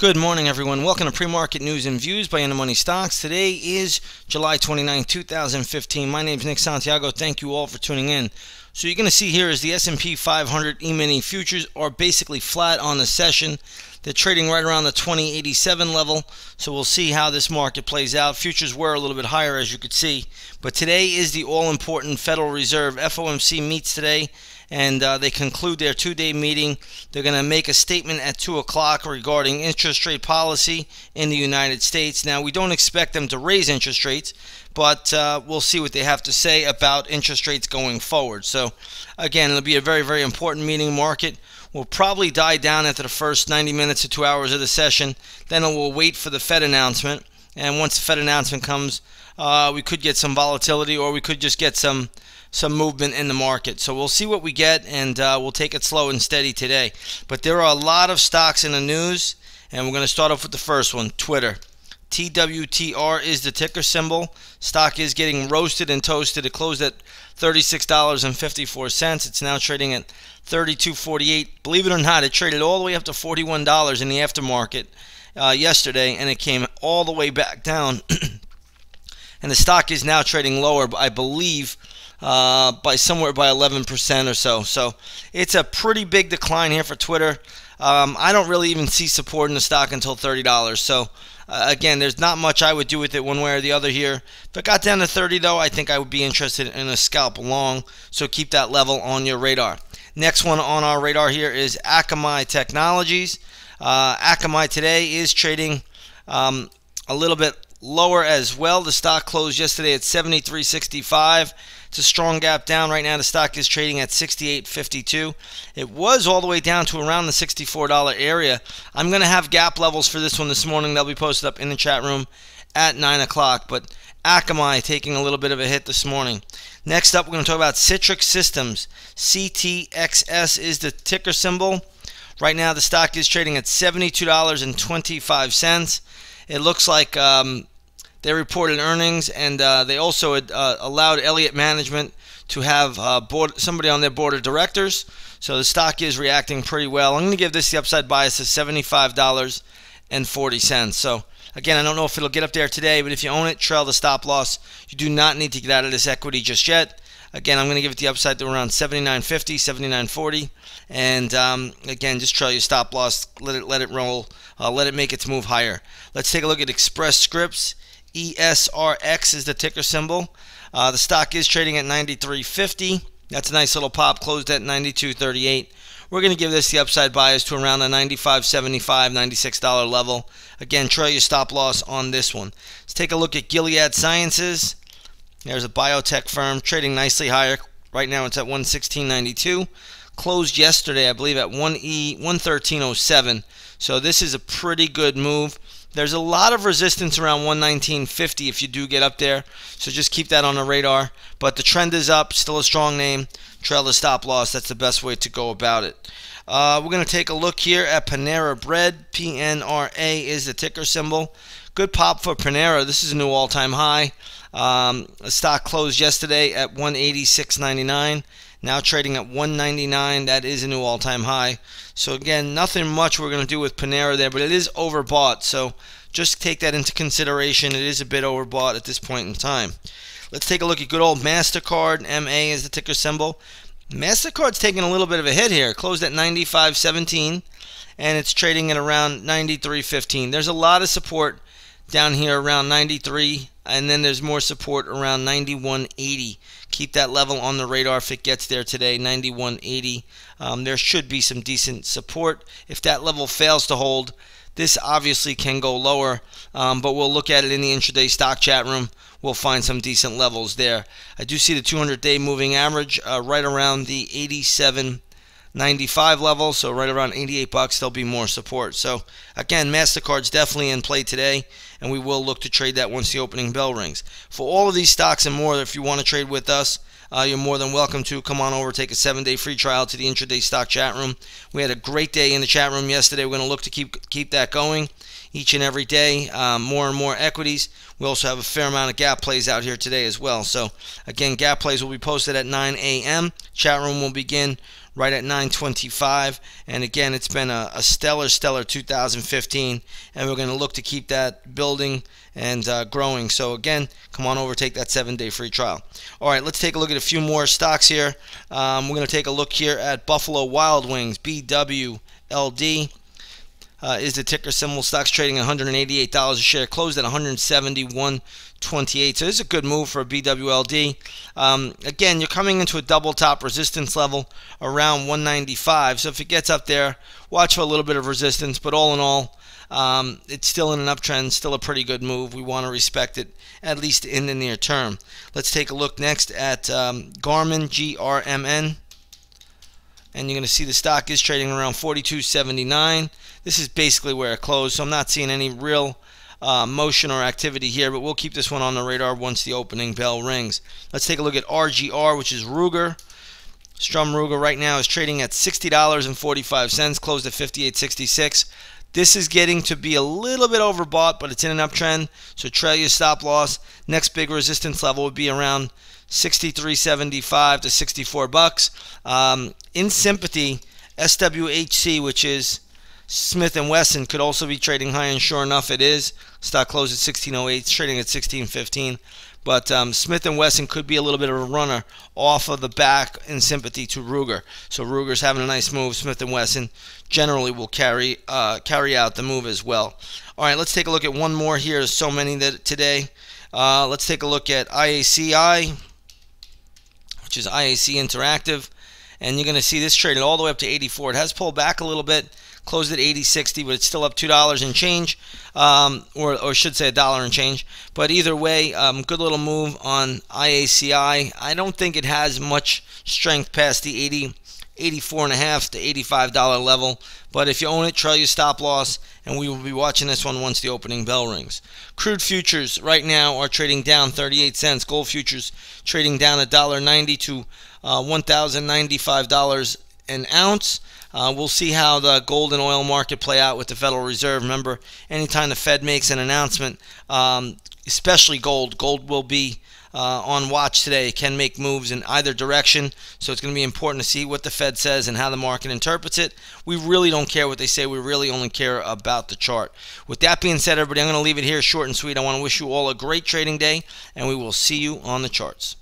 Good morning, everyone. Welcome to Pre-Market News and Views by InTheMoneyStocks. Today is July 29, 2015. My name is Nick Santiago. Thank you all for tuning in. So you're going to see here is the S&P 500 E-mini futures are basically flat on the session. They're trading right around the 2087 level. So we'll see how this market plays out. Futures were a little bit higher, as you could see. But today is the all-important Federal Reserve. FOMC meets today, and they conclude their two-day meeting. They're going to make a statement at 2 o'clock regarding interest rate policy in the United States. Now, we don't expect them to raise interest rates, but we'll see what they have to say about interest rates going forward. So, again, it'll be a very, very important meeting. Market will probably die down after the first 90 minutes to 2 hours of the session. Then it will wait for the Fed announcement. And once the Fed announcement comes, we could get some volatility, or we could just get some movement in the market. So we'll see what we get, and we'll take it slow and steady today. But there are a lot of stocks in the news, and we're going to start off with the first one, Twitter. TWTR is the ticker symbol. Stock is getting roasted and toasted. It closed at $36.54. It's now trading at $32.48. Believe it or not, it traded all the way up to $41 in the aftermarket yesterday, and it came all the way back down. And the stock is now trading lower, I believe, by somewhere by 11% or so. So it's a pretty big decline here for Twitter. I don't really even see support in the stock until $30. So again, there's not much I would do with it one way or the other here. If it got down to 30 though, I think I would be interested in a scalp long. So keep that level on your radar. Next one on our radar here is Akamai Technologies. Akamai today is trading a little bit lower as well. The stock closed yesterday at $73.65. It's a strong gap down. Right now the stock is trading at $68.52. It was all the way down to around the $64 area. I'm going to have gap levels for this one this morning. They'll be posted up in the chat room at 9 o'clock. But Akamai taking a little bit of a hit this morning. Next up, we're going to talk about Citrix Systems. CTXS is the ticker symbol. Right now the stock is trading at $72.25. It looks like they reported earnings, and they also had, allowed Elliott Management to have somebody on their board of directors. So the stock is reacting pretty well. I'm going to give this the upside bias of $75.40. So again, I don't know if it'll get up there today, but if you own it, trail the stop loss. You do not need to get out of this equity just yet. Again, I'm going to give it the upside to around $79.50, $79.40, and again, just trail your stop loss. Let it roll. Let it make its move higher. Let's take a look at Express Scripts. Esrx is the ticker symbol. The stock is trading at $93.50. That's a nice little pop. Closed at $92.38. We're going to give this the upside bias to around the $95.75, $96 level. Again, trail your stop loss on this one. Let's take a look at Gilead Sciences. There's a biotech firm trading nicely higher. Right now it's at $116.92. Closed yesterday, I believe, at $113.07. So this is a pretty good move. There's a lot of resistance around $119.50 if you do get up there. So just keep that on the radar. But the trend is up. Still a strong name. Trail the stop loss. That's the best way to go about it. We're going to take a look here at Panera Bread. PNRA is the ticker symbol. Good pop for Panera. This is a new all-time high. The stock closed yesterday at $186.99. Now trading at $199. That is a new all-time high. So again, nothing much we're going to do with Panera there, but it is overbought. So just take that into consideration. It is a bit overbought at this point in time. Let's take a look at good old MasterCard. MA is the ticker symbol. MasterCard's taking a little bit of a hit here. Closed at $95.17, and it's trading at around $93.15. There's a lot of support down here around 93, and then there's more support around 91.80. Keep that level on the radar if it gets there today, 91.80. There should be some decent support. If that level fails to hold, this obviously can go lower, but we'll look at it in the intraday stock chat room. We'll find some decent levels there. I do see the 200-day moving average right around the 87.95 level, so right around $88. There'll be more support. So again, MasterCard's definitely in play today, and we will look to trade that once the opening bell rings. For all of these stocks and more, if you want to trade with us, you're more than welcome to. Come on over, take a 7-day free trial to the intraday stock chat room. We had a great day in the chat room yesterday. We're going to look to keep that going. each and every day, more and more equities. We also have a fair amount of gap plays out here today as well. So again, gap plays will be posted at 9 a.m. Chat room will begin right at 9:25, and again, it's been a stellar 2015, and we're going to look to keep that building and growing. So again, come on over, take that 7-day free trial. All right, let's take a look at a few more stocks here. We're going to take a look here at Buffalo Wild Wings, BWLD. Is the ticker symbol. Stock's trading at $188 a share, closed at $171.28. So this is a good move for a BWLD. Again, you're coming into a double top resistance level around 195. So if it gets up there, watch for a little bit of resistance. But all in all, it's still in an uptrend, still a pretty good move. We want to respect it, at least in the near term. Let's take a look next at Garmin, GRMN. And you're going to see the stock is trading around $42.79. This is basically where it closed, so I'm not seeing any real motion or activity here, but we'll keep this one on the radar once the opening bell rings. Let's take a look at RGR, which is Ruger. Strum Ruger right now is trading at $60.45, closed at $58.66. This is getting to be a little bit overbought, but it's in an uptrend, so trail your stop loss. Next big resistance level would be around $63.75 to $64. In sympathy, SWHC, which is Smith & Wesson, could also be trading high, and sure enough it is. Stock closed at 1608, it's trading at 1615. But Smith & Wesson could be a little bit of a runner off of the back in sympathy to Ruger. So Ruger's having a nice move. Smith & Wesson generally will carry out the move as well. All right, let's take a look at one more here. There's so many today. Let's take a look at IACI, which is IAC Interactive. And you're going to see this traded all the way up to 84. It has pulled back a little bit, closed at 80.60, but it's still up $2 and change, or should say $1 and change. But either way, good little move on IACI. I don't think it has much strength past the $84.5 to $85 level. But if you own it, trail your stop loss, and we will be watching this one once the opening bell rings. Crude futures right now are trading down 38 cents. Gold futures trading down $1.90 to $1,095 an ounce. We'll see how the gold and oil market play out with the Federal Reserve. Remember, anytime the Fed makes an announcement, especially gold will be on watch today. It can make moves in either direction, so it's going to be important to see what the Fed says and how the market interprets it. We really don't care what they say. We really only care about the chart. With that being said, everybody, I'm going to leave it here short and sweet. I want to wish you all a great trading day, and we will see you on the charts.